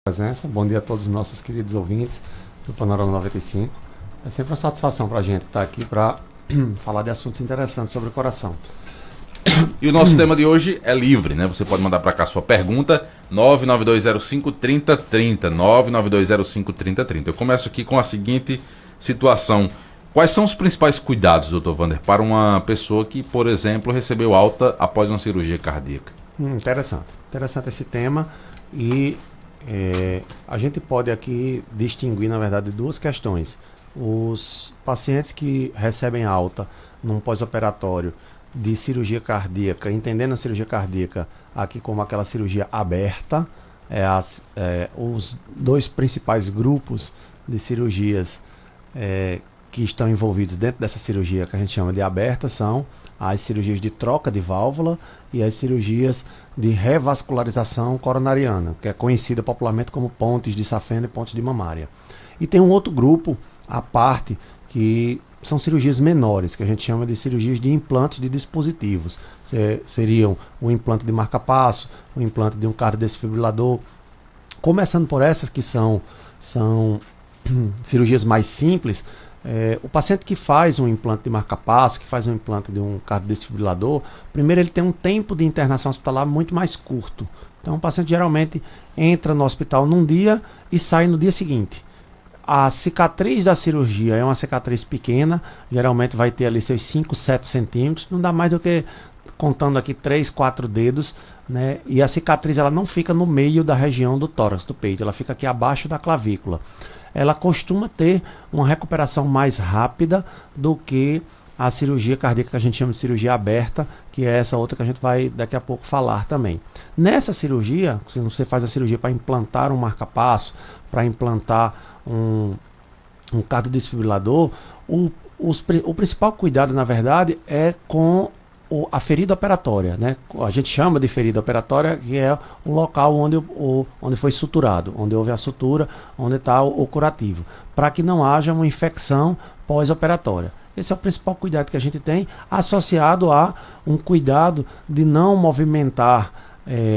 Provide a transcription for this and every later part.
Presença. Bom dia a todos os nossos queridos ouvintes do Panorama 95. É sempre uma satisfação para a gente estar aqui para falar de assuntos interessantes sobre o coração. E o nosso tema de hoje é livre, né? Você pode mandar para cá sua pergunta, 992053030, 992053030. Eu começo aqui com a seguinte situação. Quais são os principais cuidados, Dr. Wander, para uma pessoa que, por exemplo, recebeu alta após uma cirurgia cardíaca? Interessante esse tema. E a gente pode aqui distinguir, na verdade, duas questões. Os pacientes que recebem alta num pós-operatório de cirurgia cardíaca, entendendo a cirurgia cardíaca aqui como aquela cirurgia aberta, os dois principais grupos de cirurgias que estão envolvidos dentro dessa cirurgia que a gente chama de aberta são as cirurgias de troca de válvula e as cirurgias de revascularização coronariana, que é conhecida popularmente como pontes de safena e pontes de mamária. E tem um outro grupo à parte que são cirurgias menores, que a gente chama de cirurgias de implantes de dispositivos. Seriam o implante de marca-passo, o implante de um cardiodesfibrilador. Começando por essas que são cirurgias mais simples, o paciente que faz um implante de marca-passo, que faz um implante de um cardiodesfibrilador, primeiro ele tem um tempo de internação hospitalar muito mais curto. Então o paciente geralmente entra no hospital num dia e sai no dia seguinte. A cicatriz da cirurgia é uma cicatriz pequena, geralmente vai ter ali seus 5, 7 centímetros, não dá mais do que, contando aqui, 3, 4 dedos, né? E a cicatriz ela não fica no meio da região do tórax, do peito, ela fica aqui abaixo da clavícula. Ela costuma ter uma recuperação mais rápida do que a cirurgia cardíaca que a gente chama de cirurgia aberta, que é essa outra que a gente vai daqui a pouco falar também. Nessa cirurgia, se você faz a cirurgia para implantar um marca-passo, para implantar um cardiodesfibrilador, o principal cuidado, na verdade, é com a ferida operatória, né? A gente chama de ferida operatória, que é o local onde foi suturado, onde houve a sutura, onde está o curativo, para que não haja uma infecção pós-operatória. Esse é o principal cuidado que a gente tem, associado a um cuidado de não movimentar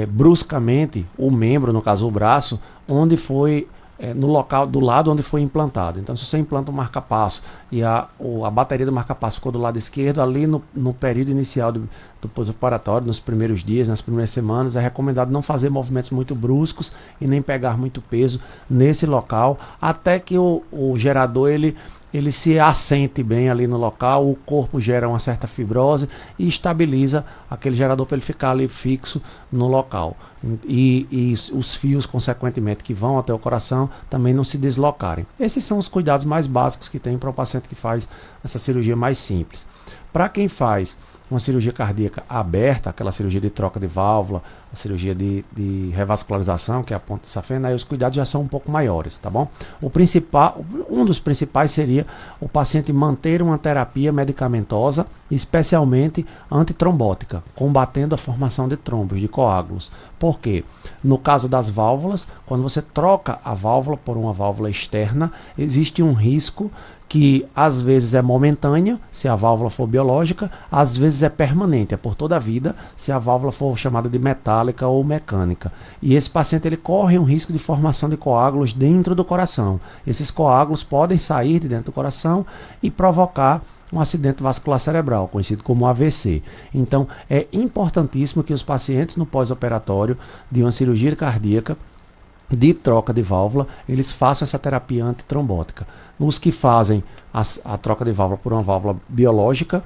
bruscamente o membro, no caso o braço, onde foi no local, do lado onde foi implantado. Então, se você implanta um marca-passo e a bateria do marca-passo ficou do lado esquerdo, ali no período inicial do pós-operatório, nos primeiros dias, nas primeiras semanas, é recomendado não fazer movimentos muito bruscos e nem pegar muito peso nesse local, até que o gerador ele se assente bem ali no local, o corpo gera uma certa fibrose e estabiliza aquele gerador para ele ficar ali fixo no local. E os fios, consequentemente, que vão até o coração também não se deslocarem. Esses são os cuidados mais básicos que tem para o paciente que faz essa cirurgia mais simples. Para quem faz uma cirurgia cardíaca aberta, aquela cirurgia de troca de válvula, a cirurgia de revascularização, que é a ponte de safena, aí os cuidados já são um pouco maiores, tá bom? Um dos principais seria o paciente manter uma terapia medicamentosa, especialmente antitrombótica, combatendo a formação de trombos, de coágulos. Por quê? No caso das válvulas, quando você troca a válvula por uma válvula externa, existe um risco que às vezes é momentâneo, se a válvula for biológica, às vezes é permanente, é por toda a vida, se a válvula for chamada de metálica ou mecânica. E esse paciente ele corre um risco de formação de coágulos dentro do coração. Esses coágulos podem sair de dentro do coração e provocar um acidente vascular cerebral, conhecido como AVC. Então, é importantíssimo que os pacientes no pós-operatório de uma cirurgia cardíaca de troca de válvula, eles façam essa terapia antitrombótica. Os que fazem a troca de válvula por uma válvula biológica,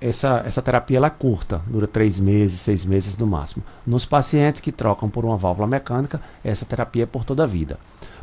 essa terapia ela é curta, dura 3 meses, 6 meses no máximo. Nos pacientes que trocam por uma válvula mecânica, essa terapia é por toda a vida.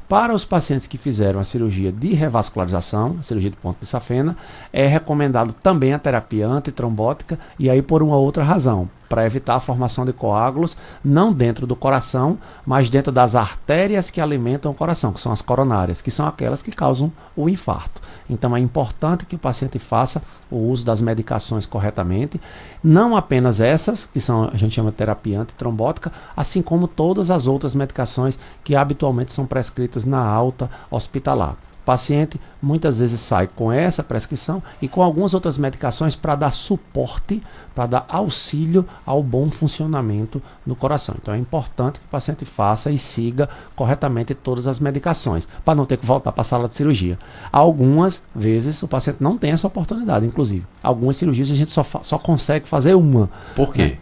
Para os pacientes que fizeram a cirurgia de revascularização, a cirurgia de ponte de safena, é recomendado também a terapia antitrombótica, e aí por uma outra razão, para evitar a formação de coágulos, não dentro do coração, mas dentro das artérias que alimentam o coração, que são as coronárias, que são aquelas que causam o infarto. Então é importante que o paciente faça o uso das medicações corretamente, não apenas essas, que são, a gente chama de terapia antitrombótica, assim como todas as outras medicações que habitualmente são prescritas na alta hospitalar. paciente muitas vezes sai com essa prescrição e com algumas outras medicações para dar suporte, para dar auxílio ao bom funcionamento do coração. Então é importante que o paciente faça e siga corretamente todas as medicações, para não ter que voltar para a sala de cirurgia. Algumas vezes o paciente não tem essa oportunidade, inclusive. Algumas cirurgias a gente só consegue fazer uma. Por quê? Né?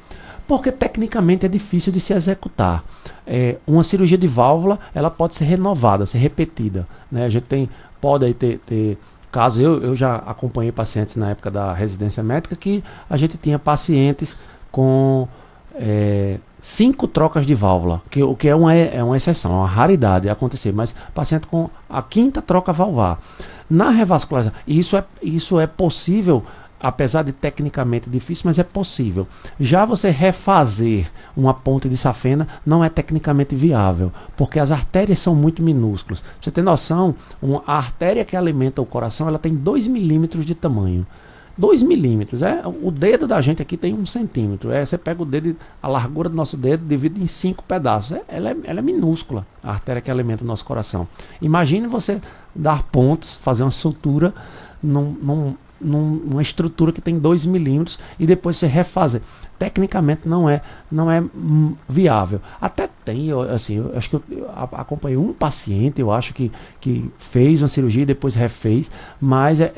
Porque tecnicamente é difícil de se executar. Uma cirurgia de válvula, ela pode ser renovada, ser repetida, né? A gente pode aí ter casos, eu já acompanhei pacientes na época da residência médica que a gente tinha pacientes com 5 trocas de válvula, o que é uma exceção, é uma raridade acontecer, mas paciente com a 5ª troca valvar. Na revascularização, isso é possível, apesar de tecnicamente difícil, mas é possível. Já você refazer uma ponte de safena não é tecnicamente viável, porque as artérias são muito minúsculas. Pra você ter noção, a artéria que alimenta o coração, ela tem 2 milímetros de tamanho. 2 milímetros, o dedo da gente aqui tem 1 centímetro. Você pega o dedo, a largura do nosso dedo, divide em 5 pedaços. Ela é minúscula, a artéria que alimenta o nosso coração. Imagine você dar pontos, fazer uma sutura numa estrutura que tem 2 milímetros e depois você refazer. Tecnicamente não é viável. Até tem, eu acho que eu acompanhei um paciente, eu acho que fez uma cirurgia e depois refez, mas é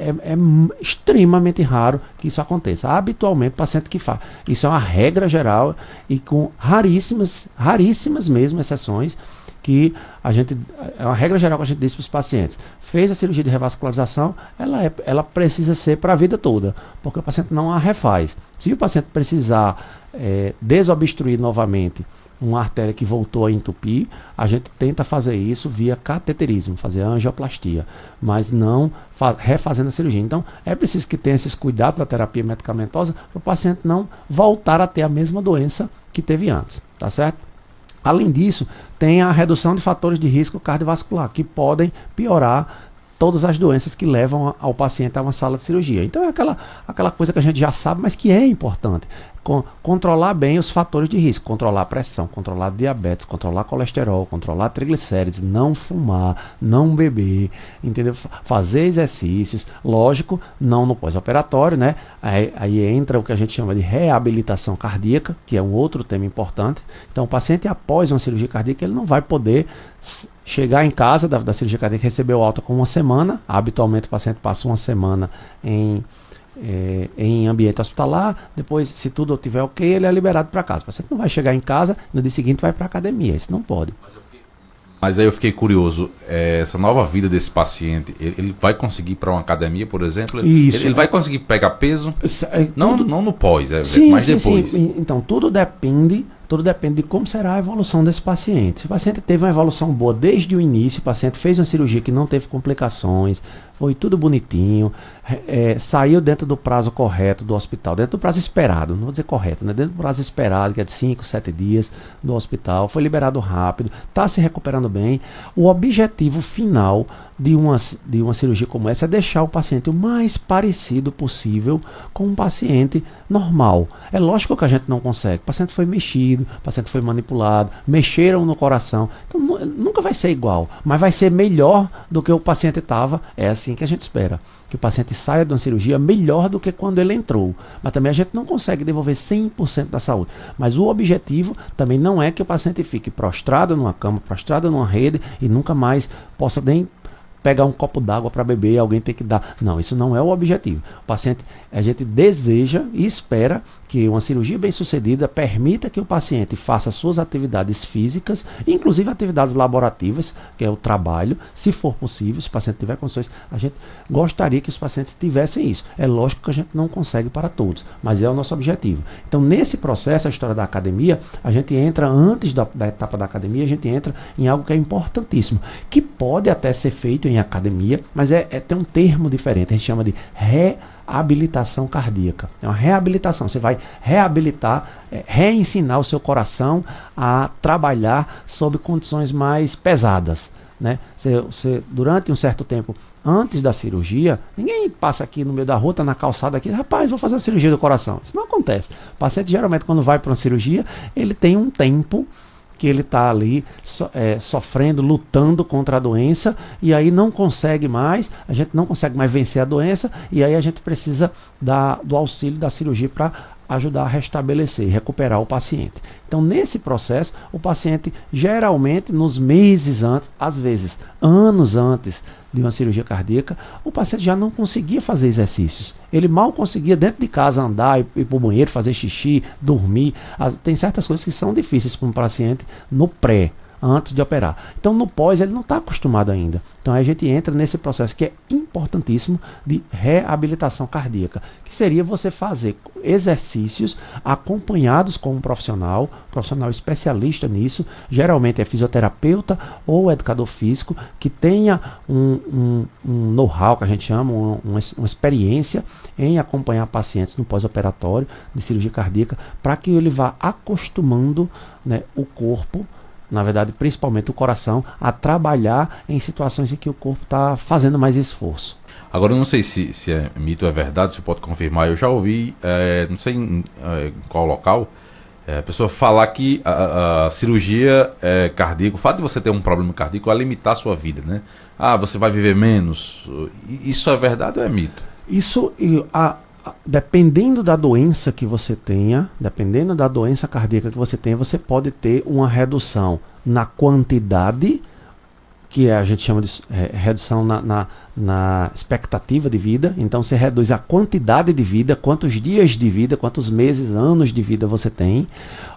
extremamente raro que isso aconteça. Habitualmente o paciente que faz. Isso é uma regra geral e com raríssimas mesmo exceções, que é uma regra geral que a gente diz para os pacientes. Fez a cirurgia de revascularização, ela precisa ser para a vida toda, porque o paciente não a refaz. Se o paciente precisar desobstruir novamente uma artéria que voltou a entupir, a gente tenta fazer isso via cateterismo, fazer angioplastia, mas não refazendo a cirurgia. Então, é preciso que tenha esses cuidados da terapia medicamentosa para o paciente não voltar a ter a mesma doença que teve antes, tá certo? Além disso, tem a redução de fatores de risco cardiovascular, que podem piorar todas as doenças que levam ao paciente a uma sala de cirurgia. Então é aquela coisa que a gente já sabe, mas que é importante. Controlar bem os fatores de risco, controlar a pressão, controlar diabetes, controlar colesterol, controlar triglicérides, não fumar, não beber, entendeu? Fazer exercícios, lógico, não no pós-operatório, né? Aí entra o que a gente chama de reabilitação cardíaca, que é um outro tema importante. Então o paciente após uma cirurgia cardíaca, ele não vai poder chegar em casa da cirurgia cardíaca, recebeu alta com 1 semana. Habitualmente o paciente passa 1 semana em ambiente hospitalar, depois, se tudo estiver ok, ele é liberado para casa. O paciente não vai chegar em casa, no dia seguinte vai para a academia, isso não pode. Mas aí eu fiquei curioso, essa nova vida desse paciente, ele vai conseguir ir para uma academia, por exemplo? Ele vai conseguir pegar peso? Não no pós, mas depois. Sim. Então, tudo depende de como será a evolução desse paciente. Se o paciente teve uma evolução boa desde o início, o paciente fez uma cirurgia que não teve complicações, foi tudo bonitinho, saiu dentro do prazo correto do hospital, dentro do prazo esperado, não vou dizer correto, né? Dentro do prazo esperado, que é de 5, 7 dias do hospital, foi liberado rápido, está se recuperando bem. O objetivo final de uma cirurgia como essa é deixar o paciente o mais parecido possível com um paciente normal. É lógico que a gente não consegue, o paciente foi mexido, o paciente foi manipulado, mexeram no coração, então nunca vai ser igual, mas vai ser melhor do que o paciente estava. É assim que a gente espera, que o paciente saia de uma cirurgia melhor do que quando ele entrou, mas também a gente não consegue devolver 100% da saúde, mas o objetivo também não é que o paciente fique prostrado numa cama, prostrado numa rede e nunca mais possa nem pegar um copo d'água para beber e alguém tem que dar. Não, isso não é o objetivo. O paciente, a gente deseja e espera que uma cirurgia bem sucedida permita que o paciente faça suas atividades físicas, inclusive atividades laborativas, que é o trabalho, se for possível, se o paciente tiver condições. A gente gostaria que os pacientes tivessem isso. É lógico que a gente não consegue para todos, mas é o nosso objetivo. Então, nesse processo, a história da academia, a gente entra antes da etapa da academia, a gente entra em algo que é importantíssimo, que pode até ser feito em academia, mas tem um termo diferente, a gente chama de reabilitação cardíaca. É uma reabilitação, você vai reabilitar, reensinar o seu coração a trabalhar sob condições mais pesadas, né? Você, durante um certo tempo antes da cirurgia, ninguém passa aqui no meio da rua, tá na calçada aqui, rapaz, vou fazer a cirurgia do coração. Isso não acontece. O paciente geralmente quando vai para uma cirurgia, ele tem um tempo que ele está ali sofrendo, lutando contra a doença, e aí não consegue mais, a gente não consegue mais vencer a doença, e aí a gente precisa do auxílio da cirurgia para ajudar a restabelecer, recuperar o paciente. Então, nesse processo, o paciente geralmente, nos meses antes, às vezes anos antes de uma cirurgia cardíaca, o paciente já não conseguia fazer exercícios. Ele mal conseguia dentro de casa andar, ir para o banheiro, fazer xixi, dormir. Tem certas coisas que são difíceis para um paciente no pré, antes de operar. Então, no pós, ele não está acostumado ainda. Então, a gente entra nesse processo que é importantíssimo de reabilitação cardíaca, que seria você fazer exercícios acompanhados com um profissional especialista nisso, geralmente é fisioterapeuta ou educador físico, que tenha um know-how, que a gente chama, uma experiência em acompanhar pacientes no pós-operatório de cirurgia cardíaca, para que ele vá acostumando, né, o corpo, na verdade, principalmente o coração, a trabalhar em situações em que o corpo está fazendo mais esforço. Agora, eu não sei se é mito ou é verdade, você pode confirmar. Eu já ouvi, não sei em qual local, a pessoa falar que a cirurgia cardíaca, o fato de você ter um problema cardíaco é limitar a sua vida, né? Ah, você vai viver menos. Isso é verdade ou é mito? Isso, dependendo da doença que você tenha, dependendo da doença cardíaca que você tenha, você pode ter uma redução na quantidade, que a gente chama de redução na expectativa de vida. Então você reduz a quantidade de vida, quantos dias de vida, quantos meses, anos de vida você tem,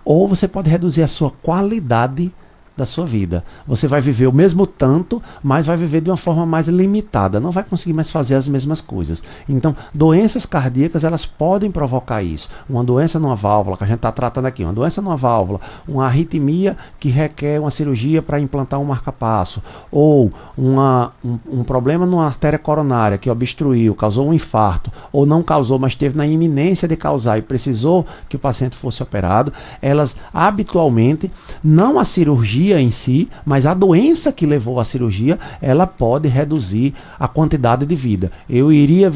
ou você pode reduzir a sua qualidade da sua vida. Você vai viver o mesmo tanto, mas vai viver de uma forma mais limitada, não vai conseguir mais fazer as mesmas coisas. Então, doenças cardíacas, elas podem provocar isso. Uma doença numa válvula, que a gente está tratando aqui, uma doença numa válvula, uma arritmia que requer uma cirurgia para implantar um marca-passo, ou um problema numa artéria coronária que obstruiu, causou um infarto, ou não causou, mas esteve na iminência de causar e precisou que o paciente fosse operado, elas habitualmente, não a cirurgia em si, mas a doença que levou à cirurgia, ela pode reduzir a quantidade de vida. Eu iria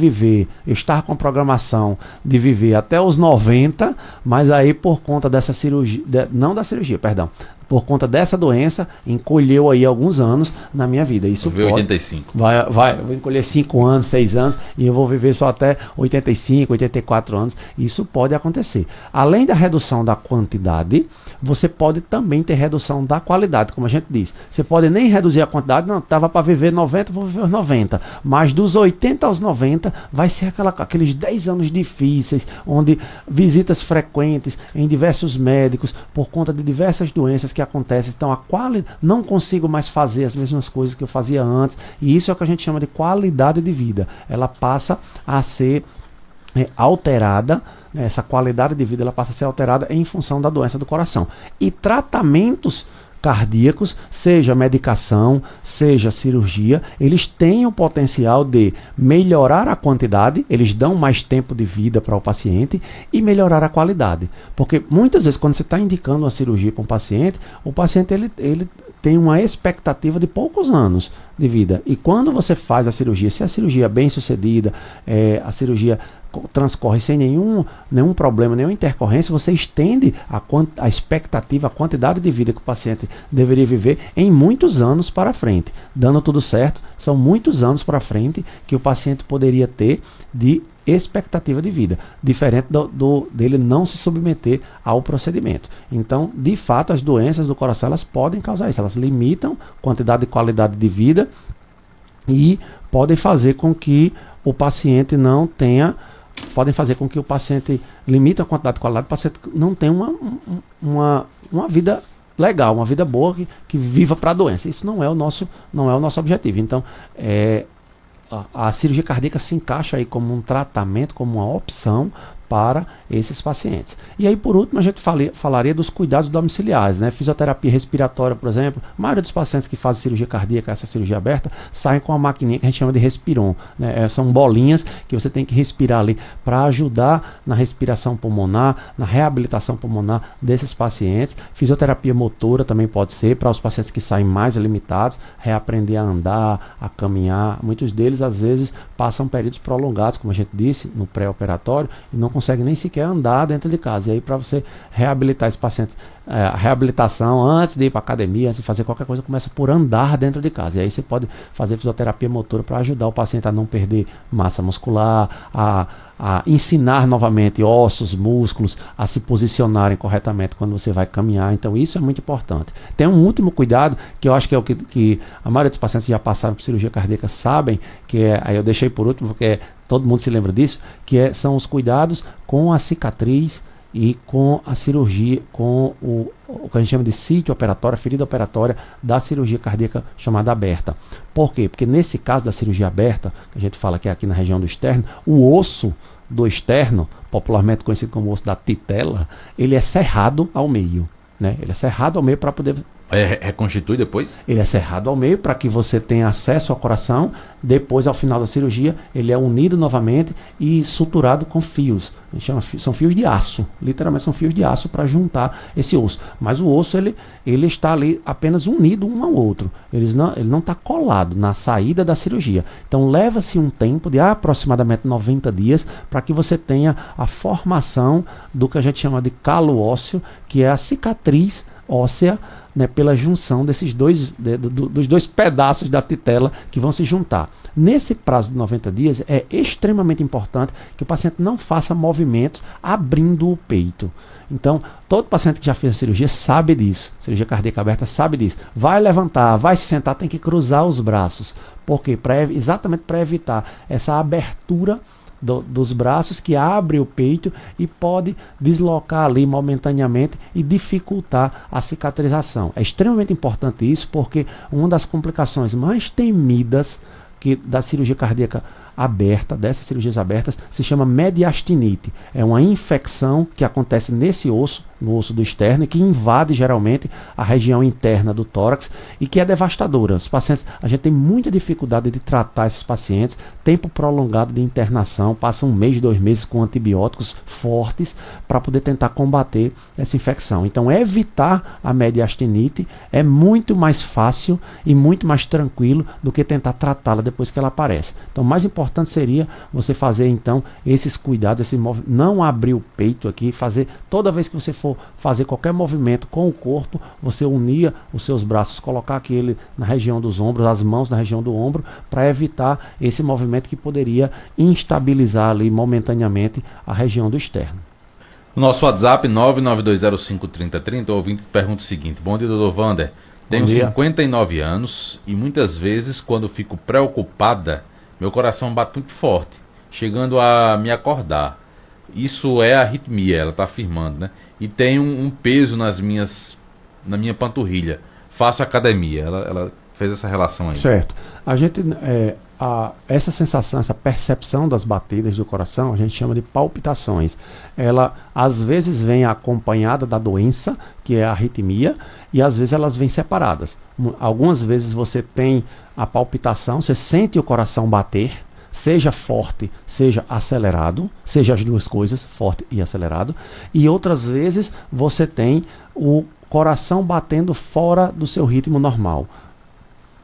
estar com a programação de viver até os 90, mas aí por conta dessa cirurgia, por conta dessa doença, encolheu aí alguns anos na minha vida. Isso vou viver 85. Vou encolher 5 anos, 6 anos, e eu vou viver só até 85, 84 anos. Isso pode acontecer. Além da redução da quantidade, você pode também ter redução da qualidade, como a gente diz. Você pode nem reduzir a quantidade, não, estava para viver 90, vou viver os 90. Mas dos 80 aos 90, vai ser aqueles 10 anos difíceis, onde visitas frequentes em diversos médicos, por conta de diversas doenças que acontece, então não consigo mais fazer as mesmas coisas que eu fazia antes, e isso é o que a gente chama de qualidade de vida. Ela passa a ser alterada, né, essa qualidade de vida ela passa a ser alterada em função da doença do coração. E tratamentos cardíacos, seja medicação, seja cirurgia, eles têm o potencial de melhorar a quantidade, eles dão mais tempo de vida para o paciente e melhorar a qualidade. Porque muitas vezes quando você está indicando uma cirurgia para um paciente, o paciente ele tem uma expectativa de poucos anos de vida. E quando você faz a cirurgia, se a cirurgia é bem sucedida, a cirurgia transcorre sem nenhum problema, nenhuma intercorrência, você estende a expectativa, a quantidade de vida que o paciente deveria viver em muitos anos para frente. Dando tudo certo, são muitos anos para frente que o paciente poderia ter de expectativa de vida, diferente dele não se submeter ao procedimento. Então, de fato, as doenças do coração, elas podem causar isso, elas limitam quantidade e qualidade de vida e podem fazer com que o paciente não tenha, limite a quantidade e qualidade, o paciente não tenha uma vida legal, uma vida boa que viva para a doença. Isso não é o nosso objetivo. Então, a cirurgia cardíaca se encaixa aí como um tratamento, como uma opção para esses pacientes. E aí, por último, a gente falaria dos cuidados domiciliares, né? Fisioterapia respiratória, por exemplo. A maioria dos pacientes que fazem cirurgia cardíaca, essa cirurgia aberta, saem com uma maquininha que a gente chama de respiron, né? São bolinhas que você tem que respirar ali para ajudar na respiração pulmonar, na reabilitação pulmonar desses pacientes. Fisioterapia motora também pode ser para os pacientes que saem mais limitados, reaprender a andar, a caminhar. Muitos deles, às vezes, passam períodos prolongados, como a gente disse, no pré-operatório, e não conseguem consegue nem sequer andar dentro de casa. E aí, para você reabilitar esse paciente, a reabilitação antes de ir para academia, antes de fazer qualquer coisa, começa por andar dentro de casa. E aí você pode fazer fisioterapia motora para ajudar o paciente a não perder massa muscular, a ensinar novamente ossos, músculos a se posicionarem corretamente quando você vai caminhar. Então isso é muito importante. Tem um último cuidado, que eu acho que é o que a maioria dos pacientes que já passaram por cirurgia cardíaca sabem, que é, aí eu deixei por último, porque todo mundo se lembra disso, são os cuidados com a cicatriz e com a cirurgia, com o que a gente chama de sítio operatório, ferida operatória da cirurgia cardíaca chamada aberta. Por quê? Porque nesse caso da cirurgia aberta, que a gente fala que é aqui na região do externo, o osso do externo, popularmente conhecido como osso da titela, ele é serrado ao meio, né? Ele é serrado ao meio para poder... reconstitui depois? Ele é serrado ao meio para que você tenha acesso ao coração. Depois, ao final da cirurgia, ele é unido novamente e suturado com fios. A gente chama, são fios de aço. Literalmente são fios de aço para juntar esse osso. Mas o osso ele está ali apenas unido um ao outro. Ele não está colado na saída da cirurgia. Então leva-se um tempo de aproximadamente 90 dias para que você tenha a formação do que a gente chama de calo ósseo, que é a cicatriz óssea, né, pela junção desses dos dois pedaços da titela que vão se juntar. Nesse prazo de 90 dias é extremamente importante que o paciente não faça movimentos abrindo o peito. Então, todo paciente que já fez a cirurgia sabe disso, cirurgia cardíaca aberta sabe disso. Vai levantar, vai se sentar, tem que cruzar os braços. Por quê? Exatamente para evitar essa abertura dos braços que abre o peito e pode deslocar ali momentaneamente e dificultar a cicatrização. É extremamente importante isso, porque uma das complicações mais temidas da cirurgia cardíaca aberta, dessas cirurgias abertas, se chama mediastinite. É uma infecção que acontece nesse osso, no osso do externo, e que invade geralmente a região interna do tórax e que é devastadora. Os pacientes, a gente tem muita dificuldade de tratar esses pacientes, tempo prolongado de internação, passa 1 mês, 2 meses com antibióticos fortes para poder tentar combater essa infecção. Então, evitar a mediastinite é muito mais fácil e muito mais tranquilo do que tentar tratá-la depois que ela aparece. Então, o mais importante seria você fazer então esses cuidados, não abrir o peito aqui, fazer toda vez que você for fazer qualquer movimento com o corpo, você unia os seus braços, colocar aquele na região dos ombros, as mãos na região do ombro, para evitar esse movimento que poderia instabilizar ali momentaneamente a região do externo. O nosso WhatsApp 992053030, o ouvinte pergunta o seguinte: bom dia, doutor Wander. Tenho 59 anos e muitas vezes, quando fico preocupada, meu coração bate muito forte, chegando a me acordar. Isso é arritmia, ela está afirmando, né? E tenho um peso na minha panturrilha. Faço academia. Ela fez essa relação aí. Certo. A gente, essa sensação, essa percepção das batidas do coração, a gente chama de palpitações. Ela, às vezes, vem acompanhada da doença, que é a arritmia, e às vezes elas vêm separadas. Algumas vezes você tem a palpitação, você sente o coração bater, seja forte, seja acelerado, seja as duas coisas, forte e acelerado, e outras vezes você tem o coração batendo fora do seu ritmo normal.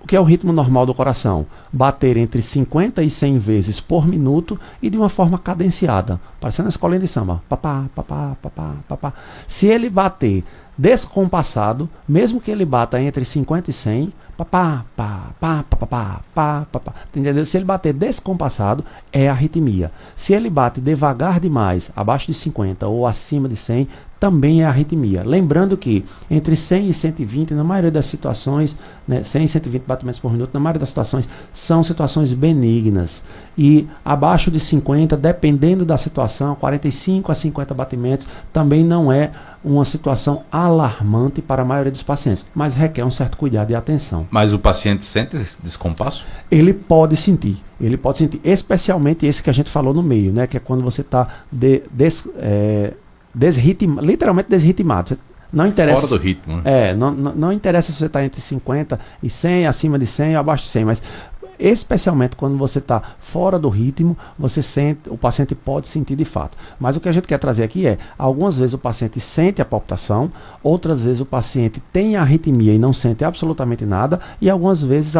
O que é o ritmo normal do coração? Bater entre 50 e 100 vezes por minuto e de uma forma cadenciada, parecendo a escolinha de samba. Papá, papá, papá, papá. Se ele bater descompassado, mesmo que ele bata entre 50 e 100, papá, pá, pá, pá, pá, pá, pá, pá. Entendeu? Se ele bater descompassado, é arritmia. Se ele bate devagar demais, abaixo de 50 ou acima de 100, também é arritmia. Lembrando que entre 100 e 120, na maioria das situações, né, 100 e 120 batimentos por minuto, na maioria das situações, são situações benignas. E abaixo de 50, dependendo da situação, 45 a 50 batimentos, também não é uma situação alarmante para a maioria dos pacientes, mas requer um certo cuidado e atenção. Mas o paciente sente esse descompasso? Ele pode sentir, especialmente esse que a gente falou no meio, né, que é quando você está literalmente desritimado. Não interessa, fora do ritmo, né? Não interessa se você está entre 50 e 100, acima de 100 ou abaixo de 100, mas especialmente quando você está fora do ritmo, o paciente pode sentir de fato. Mas o que a gente quer trazer aqui é, algumas vezes o paciente sente a palpitação, outras vezes o paciente tem a arritmia e não sente absolutamente nada, e algumas vezes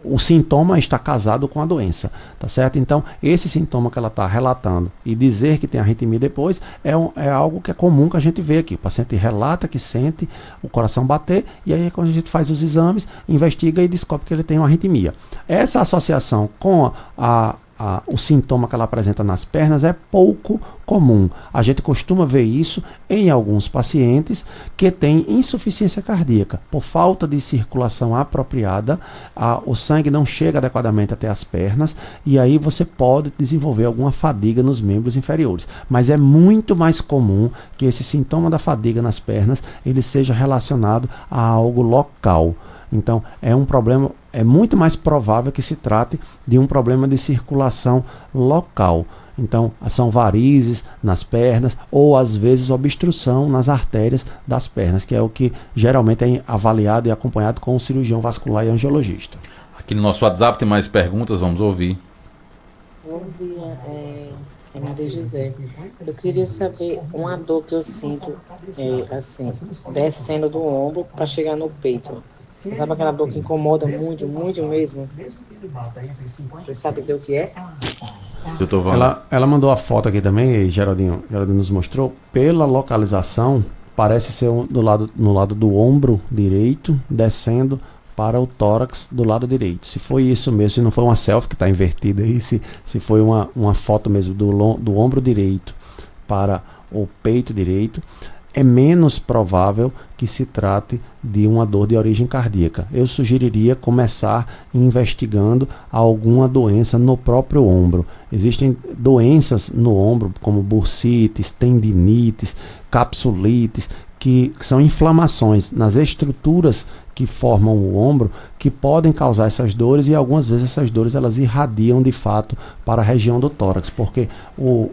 o sintoma está casado com a doença, tá certo? Então, esse sintoma que ela está relatando e dizer que tem arritmia depois é algo que é comum que a gente vê aqui. O paciente relata que sente o coração bater e aí quando a gente faz os exames, investiga e descobre que ele tem uma arritmia. Essa associação com o sintoma que ela apresenta nas pernas é pouco comum. A gente costuma ver isso em alguns pacientes que têm insuficiência cardíaca. Por falta de circulação apropriada, o sangue não chega adequadamente até as pernas e aí você pode desenvolver alguma fadiga nos membros inferiores. Mas é muito mais comum que esse sintoma da fadiga nas pernas ele seja relacionado a algo local. Então, é muito mais provável que se trate de um problema de circulação local. Então, são varizes nas pernas ou, às vezes, obstrução nas artérias das pernas, que é o que geralmente é avaliado e acompanhado com o cirurgião vascular e angiologista. Aqui no nosso WhatsApp tem mais perguntas, vamos ouvir. Bom dia, é Maria José. Eu queria saber uma dor que eu sinto, assim, descendo do ombro para chegar no peito. Sabe aquela dor que incomoda muito, muito mesmo? Você sabe dizer o que é? Ela mandou a foto aqui também, Geraldinho nos mostrou. Pela localização, parece ser no lado do ombro direito, descendo para o tórax do lado direito. Se foi isso mesmo, se não foi uma selfie que está invertida aí, se foi uma foto mesmo do ombro direito para o peito direito, é menos provável que se trate de uma dor de origem cardíaca. Eu sugeriria começar investigando alguma doença no próprio ombro. Existem doenças no ombro, como bursites, tendinites, capsulites, que são inflamações nas estruturas que formam o ombro, que podem causar essas dores e algumas vezes essas dores elas irradiam de fato para a região do tórax, porque o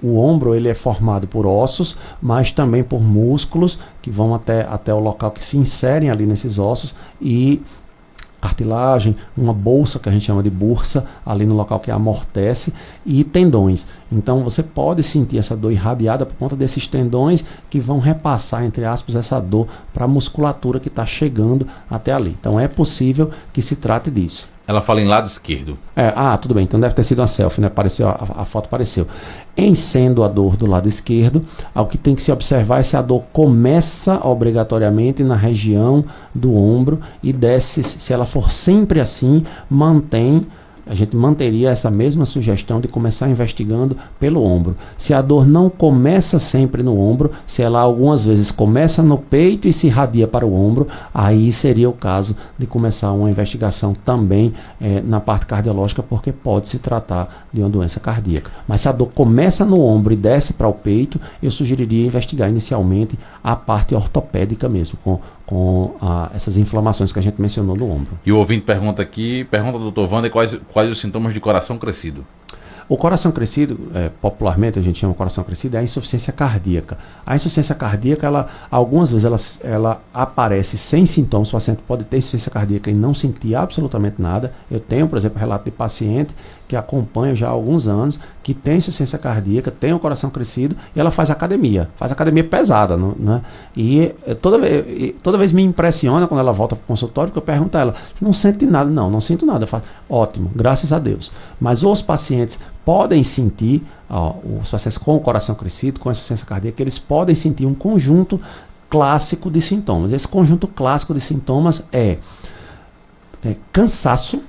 ombro ele é formado por ossos, mas também por músculos que vão até o local que se inserem ali nesses ossos e cartilagem, uma bolsa que a gente chama de bursa, ali no local que amortece, e tendões. Então você pode sentir essa dor irradiada por conta desses tendões que vão repassar, entre aspas, essa dor para a musculatura que está chegando até ali. Então é possível que se trate disso. Ela fala em lado esquerdo. Tudo bem, então deve ter sido uma selfie, né? Apareceu, a foto apareceu. Em sendo a dor do lado esquerdo, o que tem que se observar é se a dor começa obrigatoriamente na região do ombro e desce, se ela for sempre assim, a gente manteria essa mesma sugestão de começar investigando pelo ombro. Se a dor não começa sempre no ombro, se ela algumas vezes começa no peito e se irradia para o ombro, aí seria o caso de começar uma investigação também na parte cardiológica, porque pode se tratar de uma doença cardíaca. Mas se a dor começa no ombro e desce para o peito, eu sugeriria investigar inicialmente a parte ortopédica mesmo, com essas inflamações que a gente mencionou no ombro. E o ouvinte pergunta ao Dr. Wander quais os sintomas de coração crescido. O coração crescido, popularmente a gente chama coração crescido, é a insuficiência cardíaca. A insuficiência cardíaca, algumas vezes ela aparece sem sintomas. O paciente pode ter insuficiência cardíaca e não sentir absolutamente nada. Eu tenho, por exemplo, relato de paciente que acompanho já há alguns anos, que tem insuficiência cardíaca, tem o coração crescido e ela faz academia pesada, né? E toda vez me impressiona quando ela volta para o consultório, que eu pergunto a ela, não sente nada? Não sinto nada. Eu falo, ótimo, graças a Deus. Mas os pacientes podem sentir, os pacientes com o coração crescido, com insuficiência cardíaca, eles podem sentir um conjunto clássico de sintomas. Esse conjunto clássico de sintomas é cansaço,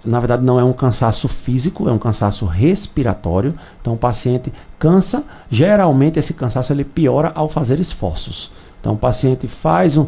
na verdade não é um cansaço físico, é um cansaço respiratório. Então o paciente cansa, geralmente esse cansaço ele piora ao fazer esforços. Então o paciente faz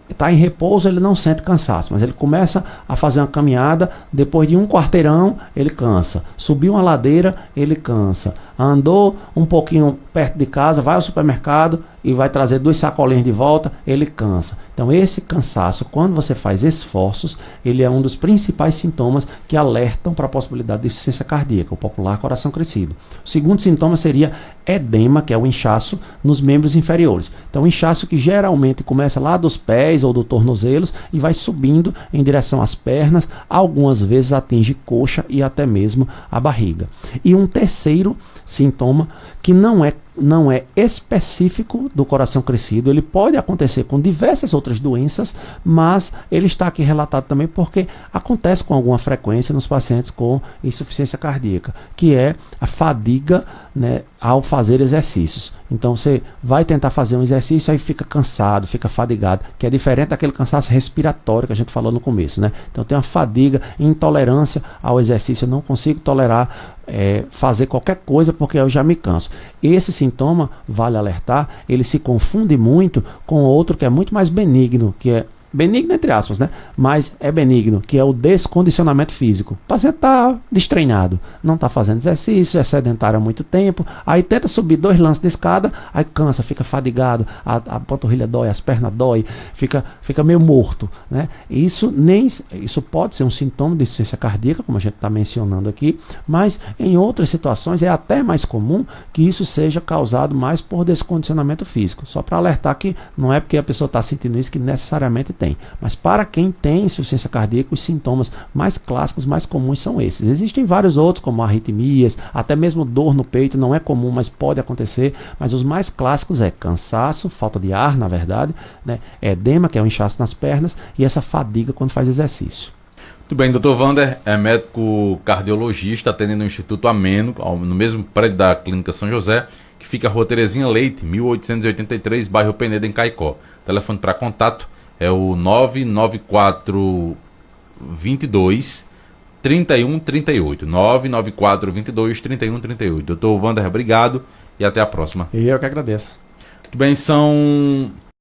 está em repouso, ele não sente cansaço, mas ele começa a fazer uma caminhada, depois de um quarteirão ele cansa, subiu uma ladeira ele cansa, andou um pouquinho perto de casa, vai ao supermercado e vai trazer 2 sacolinhas de volta, ele cansa. Então esse cansaço, quando você faz esforços, ele é um dos principais sintomas que alertam para a possibilidade de insuficiência cardíaca, o popular coração crescido. O segundo sintoma seria edema, que é o inchaço nos membros inferiores. Então inchaço que geralmente começa lá dos pés ou do tornozelos e vai subindo em direção às pernas, algumas vezes atinge coxa e até mesmo a barriga. E um terceiro sintoma que não é não é específico do coração crescido, ele pode acontecer com diversas outras doenças, mas ele está aqui relatado também porque acontece com alguma frequência nos pacientes com insuficiência cardíaca, que é a fadiga, né, ao fazer exercícios. Então você vai tentar fazer um exercício, aí fica cansado, fica fadigado, que é diferente daquele cansaço respiratório que a gente falou no começo, né? Então tem uma fadiga, intolerância ao exercício, eu não consigo tolerar fazer qualquer coisa porque eu já me canso. Esse sintoma, vale alertar, ele se confunde muito com outro que é muito mais benigno, que é benigno entre aspas, né? Mas é benigno, que é o descondicionamento físico. O paciente está destreinado, não está fazendo exercício, é sedentário há muito tempo, aí tenta subir 2 lances de escada, aí cansa, fica fadigado, a panturrilha dói, as pernas dói, fica meio morto, né? Isso pode ser um sintoma de insuficiência cardíaca, como a gente está mencionando aqui, mas em outras situações é até mais comum que isso seja causado mais por descondicionamento físico. Só para alertar que não é porque a pessoa está sentindo isso que necessariamente tem. Mas para quem tem insuficiência cardíaca, os sintomas mais clássicos, mais comuns são esses. Existem vários outros, como arritmias, até mesmo dor no peito, não é comum, mas pode acontecer. Mas os mais clássicos é cansaço, falta de ar, na verdade, né? Edema, que é o inchaço nas pernas, e essa fadiga quando faz exercício. Muito bem, Dr. Wander é médico cardiologista, atendendo no Instituto Ameno, no mesmo prédio da Clínica São José, que fica na Rua Terezinha Leite, 1883, bairro Peneda, em Caicó. Telefone para contato é o 994 22 31 38. 994 22 31 38. Dr. Wander, obrigado e até a próxima. Eu que agradeço. Muito bem, são